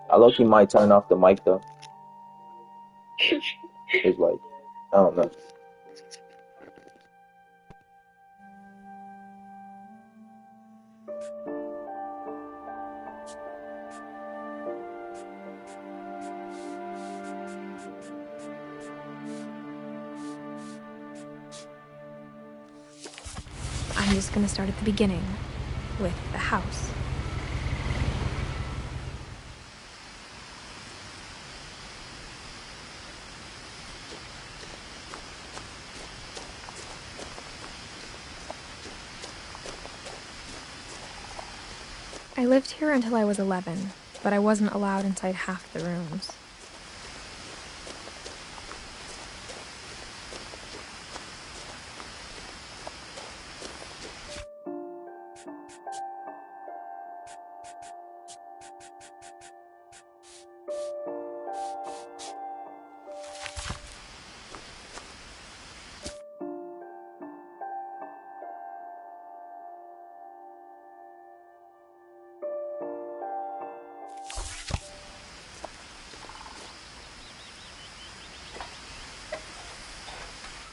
I low-key might turn off the mic though. It's like, I don't know. I'm just gonna start at the beginning, with the house. I lived here until I was 11, but I wasn't allowed inside half the rooms.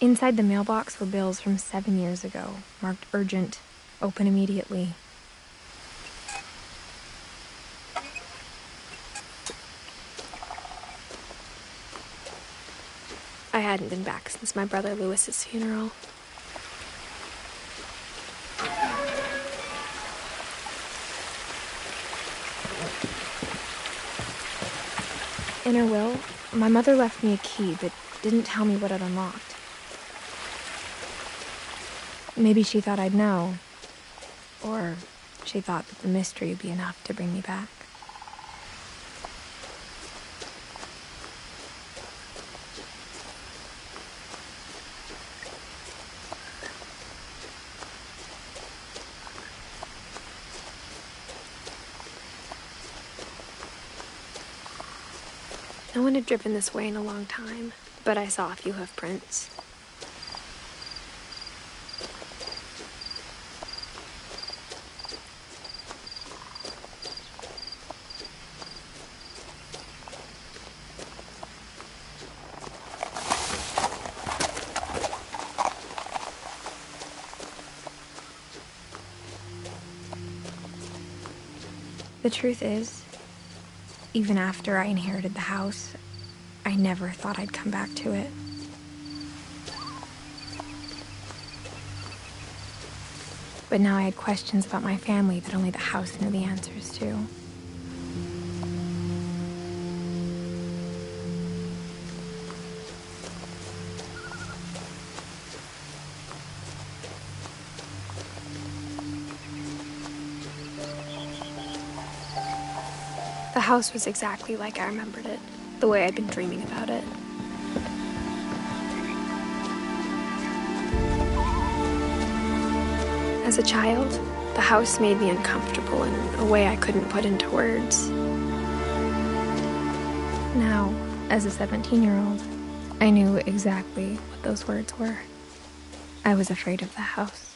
Inside the mailbox were bills from 7 years ago, marked urgent, open immediately. I hadn't been back since my brother Lewis's funeral. In her will, my mother left me a key but didn't tell me what it unlocked. Maybe she thought I'd know, or she thought that the mystery would be enough to bring me back. No one had driven this way in a long time, but I saw a few hoof prints. The truth is, even after I inherited the house, I never thought I'd come back to it. But now I had questions about my family that only the house knew the answers to. The house was exactly like I remembered it, the way I'd been dreaming about it. As a child, the house made me uncomfortable in a way I couldn't put into words. Now, as a 17-year-old, I knew exactly what those words were. I was afraid of the house.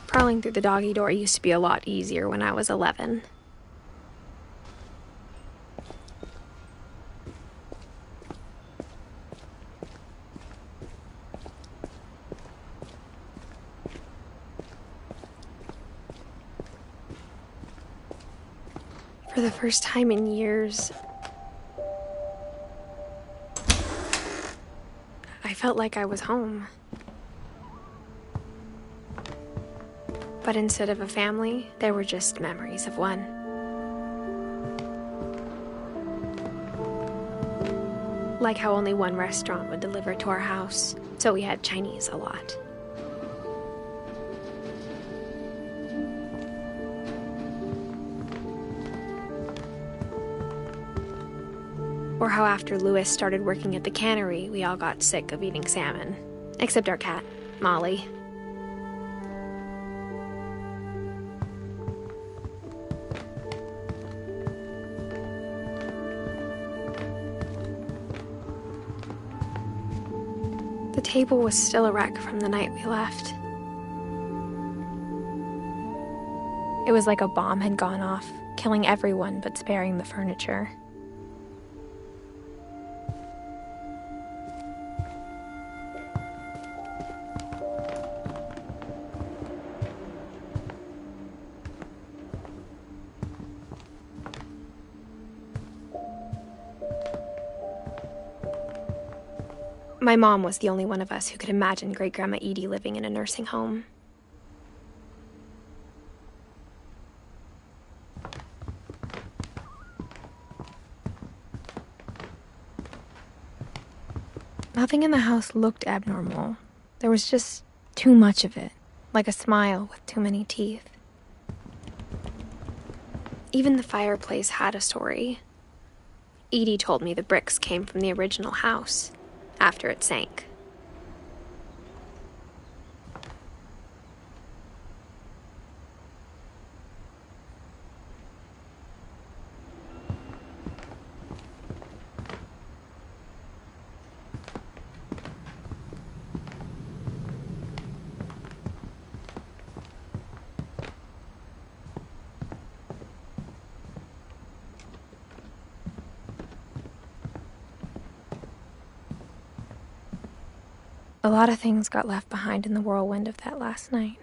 Crawling through the doggy door used to be a lot easier when I was 11. For the first time in years, I felt like I was home. But instead of a family, there were just memories of one. Like how only one restaurant would deliver to our house, so we had Chinese a lot. Or how after Lewis started working at the cannery, we all got sick of eating salmon, except our cat. Molly. The table was still a wreck from the night we left. It was like a bomb had gone off, killing everyone but sparing the furniture. My mom was the only one of us who could imagine Great-Grandma Edie living in a nursing home. Nothing in the house looked abnormal. There was just too much of it, like a smile with too many teeth. Even the fireplace had a story. Edie told me the bricks came from the original house, after it sank. A lot of things got left behind in the whirlwind of that last night.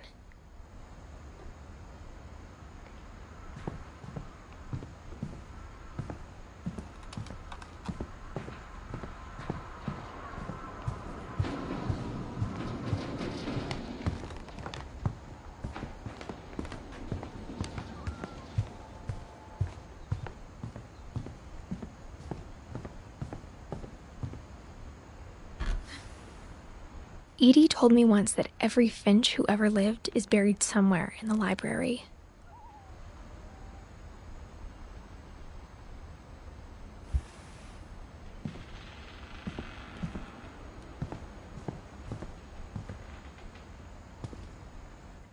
Edie told me once that every Finch who ever lived is buried somewhere in the library.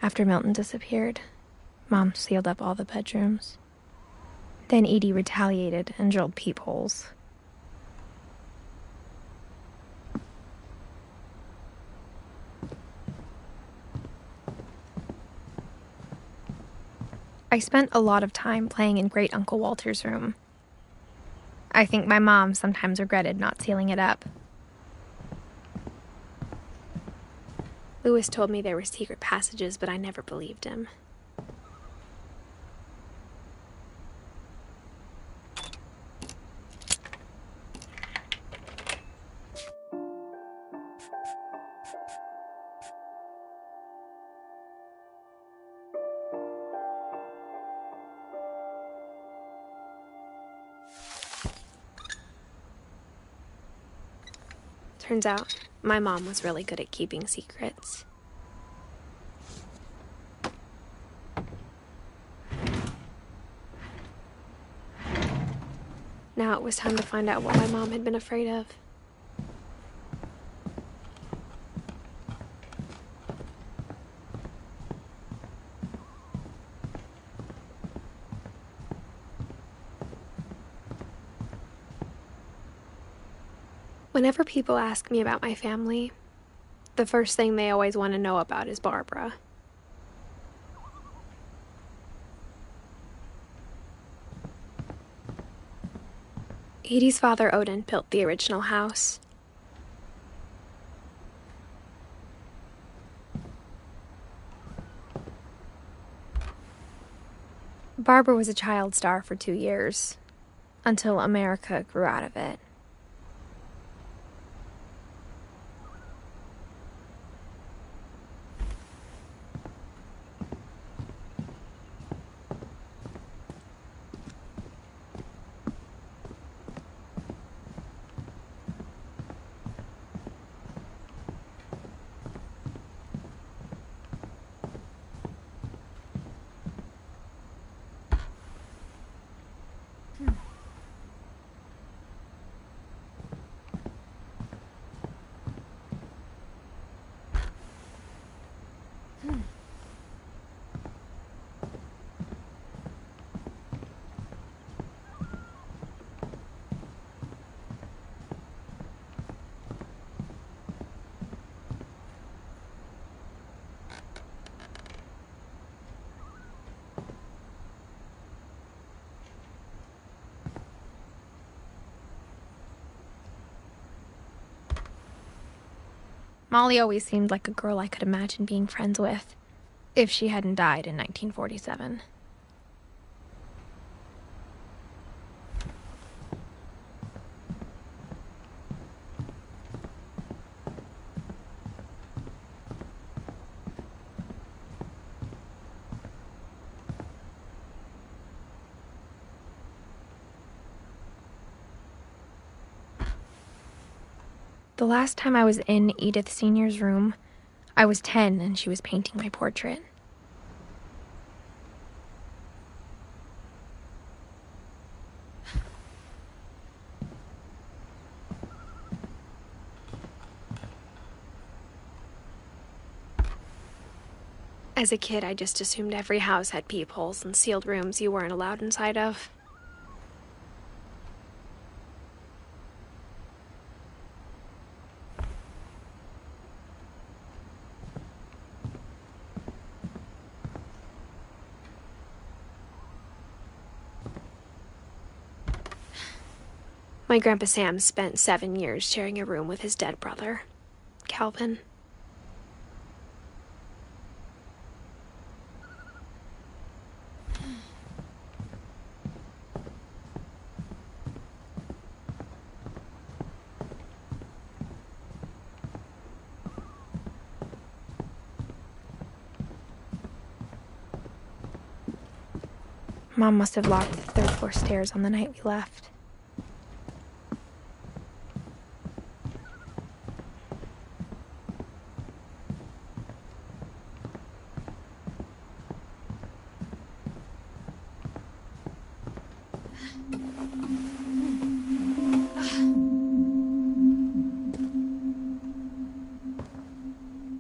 After Milton disappeared, Mom sealed up all the bedrooms. Then Edie retaliated and drilled peepholes. I spent a lot of time playing in Great Uncle Walter's room. I think my mom sometimes regretted not sealing it up. Lewis told me there were secret passages, but I never believed him. Turns out, my mom was really good at keeping secrets. Now it was time to find out what my mom had been afraid of. Whenever people ask me about my family, the first thing they always want to know about is Barbara. Edie's father, Odin, built the original house. Barbara was a child star for 2 years, until America grew out of it. Molly always seemed like a girl I could imagine being friends with, if she hadn't died in 1947. The last time I was in Edith Sr.'s room, I was 10 and she was painting my portrait. As a kid, I just assumed every house had peepholes and sealed rooms you weren't allowed inside of. My Grandpa Sam spent 7 years sharing a room with his dead brother, Calvin. Mom must have locked the third-floor stairs on the night we left.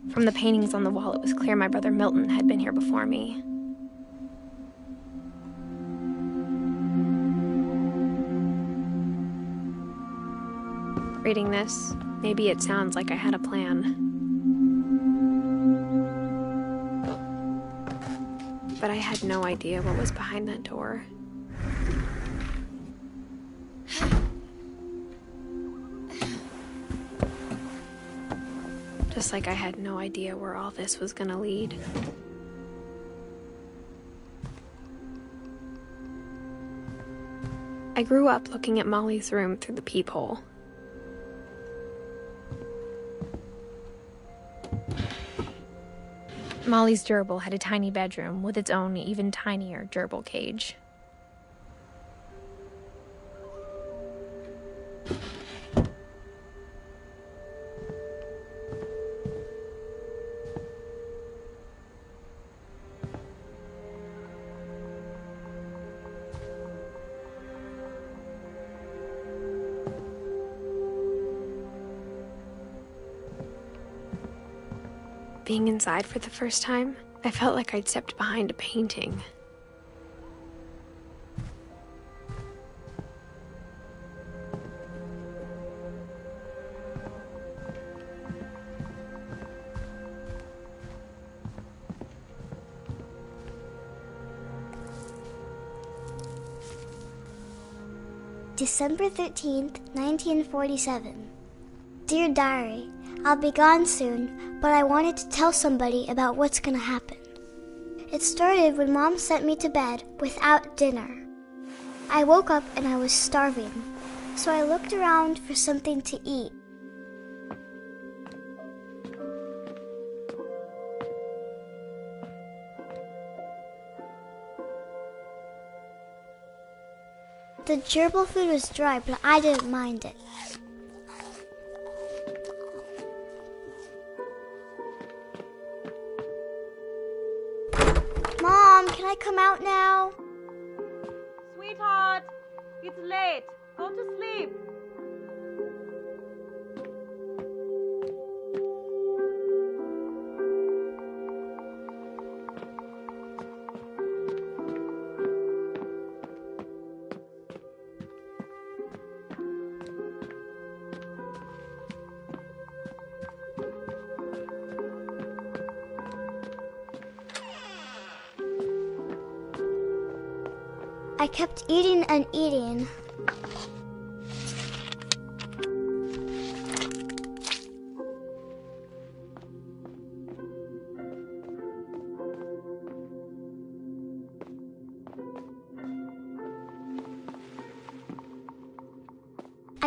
From the paintings on the wall, it was clear my brother Milton had been here before me. Reading this, maybe it sounds like I had a plan. But I had no idea what was behind that door. Just like I had no idea where all this was gonna lead. I grew up looking at Molly's room through the peephole. Molly's gerbil had a tiny bedroom with its own even tinier gerbil cage. Being inside for the first time, I felt like I'd stepped behind a painting. December 13th, 1947. Dear Diary, I'll be gone soon, but I wanted to tell somebody about what's gonna happen. It started when Mom sent me to bed without dinner. I woke up and I was starving, so I looked around for something to eat. The gerbil food was dry, but I didn't mind it. Mom, can I come out now? Sweetheart, it's late. Go to sleep. I kept eating and eating.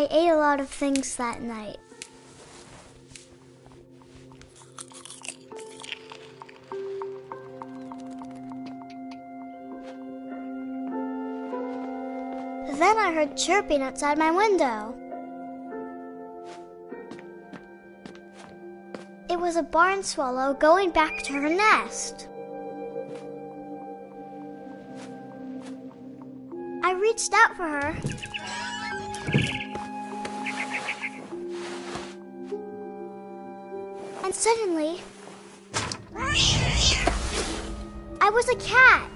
I ate a lot of things that night. Then I heard chirping outside my window. It was a barn swallow going back to her nest. I reached out for her. And suddenly, I was a cat.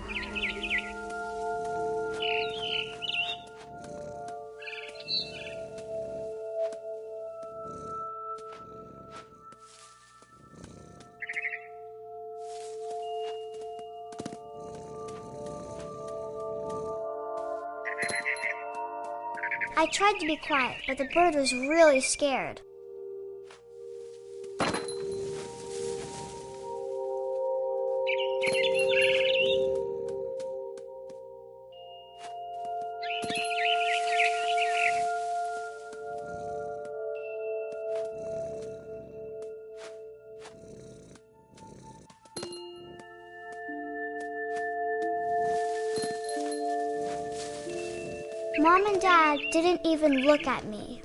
I tried to be quiet, but the bird was really scared. Mom and Dad didn't even look at me.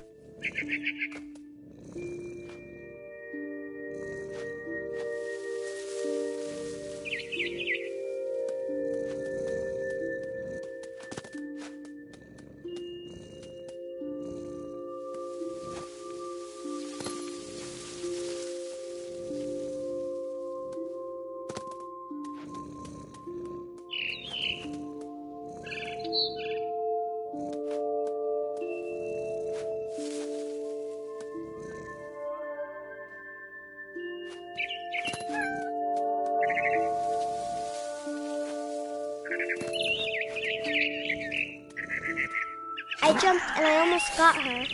I jumped and I almost got her.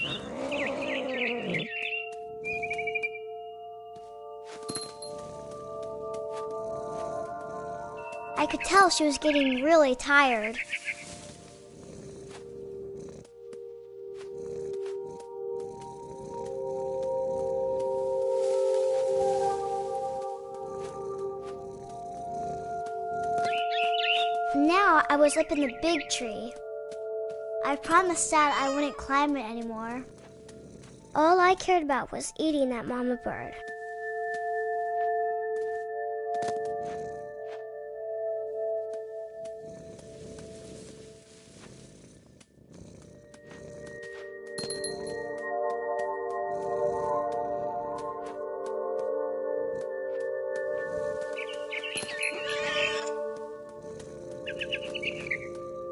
I could tell she was getting really tired. Now I was up in the big tree. I promised Dad I wouldn't climb it anymore. All I cared about was eating that mama bird.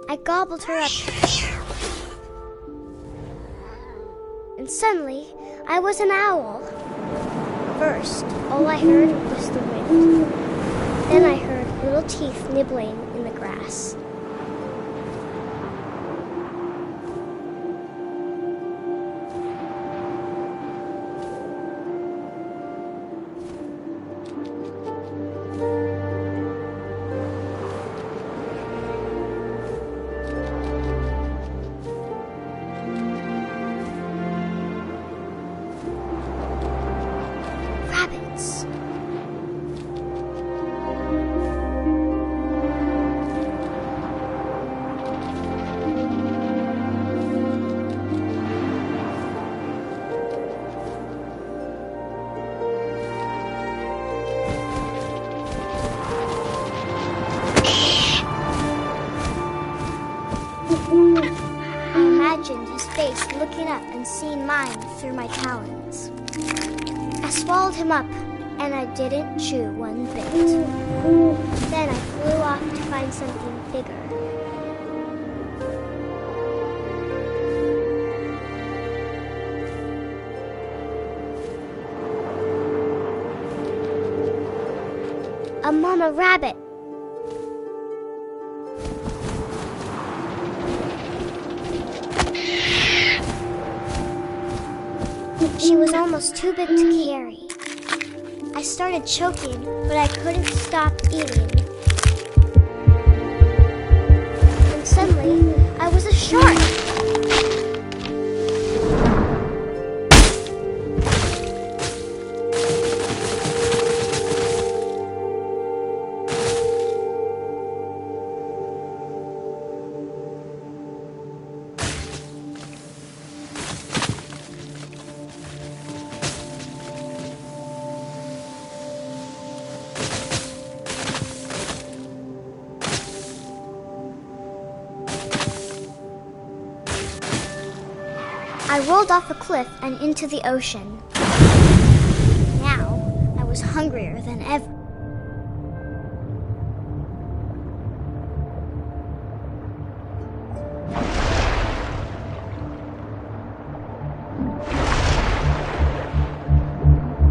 I gobbled her up. And suddenly, I was an owl. First, all I heard was the wind. Then I heard little teeth nibbling in the grass. Rabbits. I imagined his face looking up and seeing mine through my talons. I swallowed him up, and I didn't chew one bit. Then I flew off to find something bigger. A mama rabbit. She was almost too big to carry. I started choking, but I couldn't stop eating. And suddenly, I was a shark. I rolled off a cliff and into the ocean. Now, I was hungrier than ever.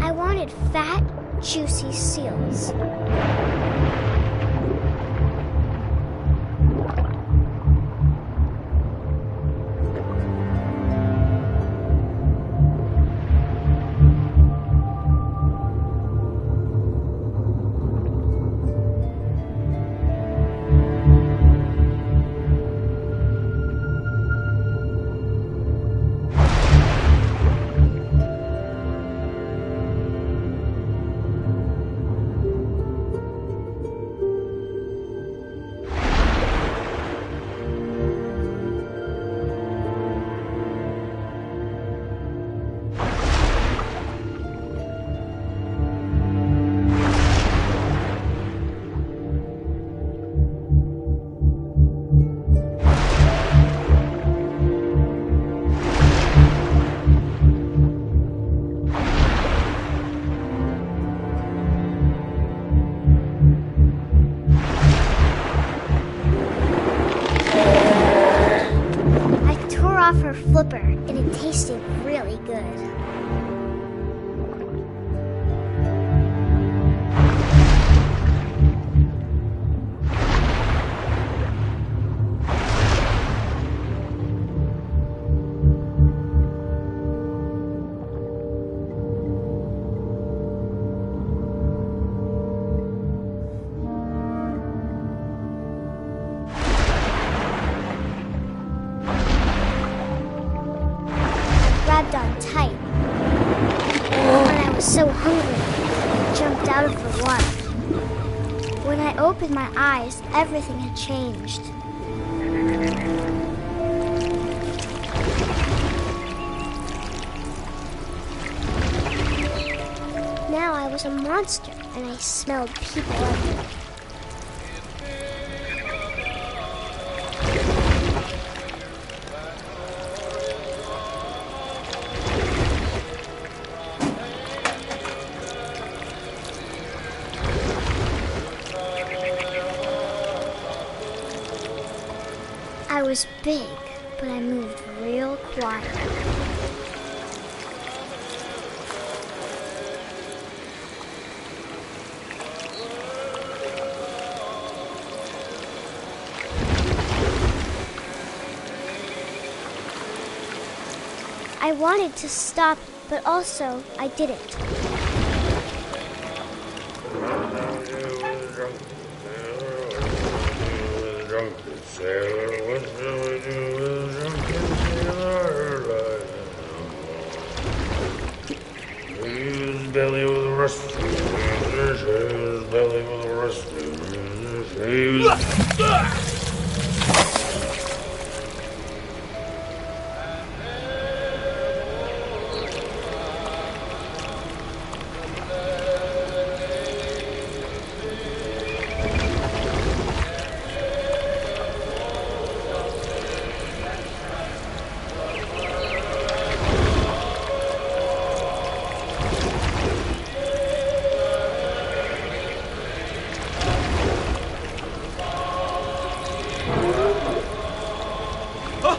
I wanted fat, juicy seals. Off her flipper, and it tasted really good. Grabbed on tight. When I was so hungry, I jumped out of the water. When I opened my eyes, everything had changed. Now I was a monster, and I smelled people everywhere. I was big, but I moved real quiet. I wanted to stop, but also I didn't. Belly with a rust. Belly with a rust.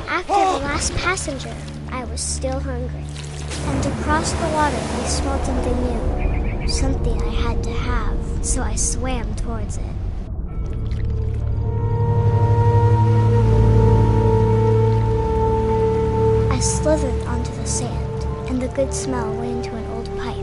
After the last passenger, I was still hungry. And across the water, I smelled something new. Something I had to have, so I swam towards it. I slithered onto the sand, and the good smell went into an old pipe.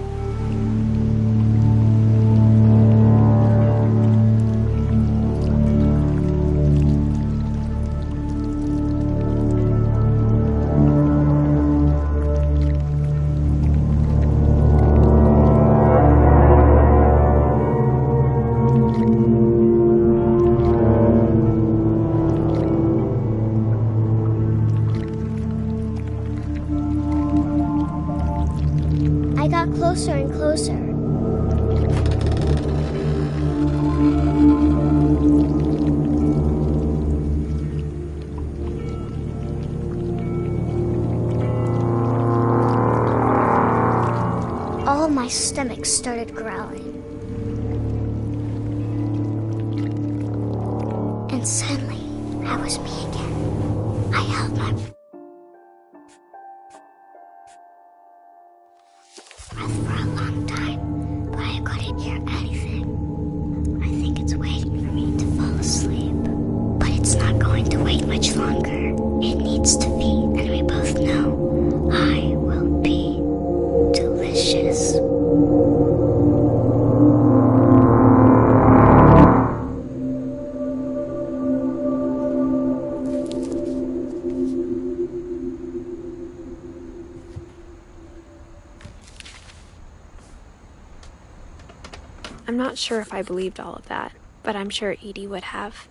stomach started growling. And suddenly, I was me again. I held my breath for a long time, but I couldn't hear anything. I think it's waiting for me to fall asleep. But it's not going to wait much longer. It needs to feed, and we both know I will be delicious. I'm not sure if I believed all of that, but I'm sure Edie would have.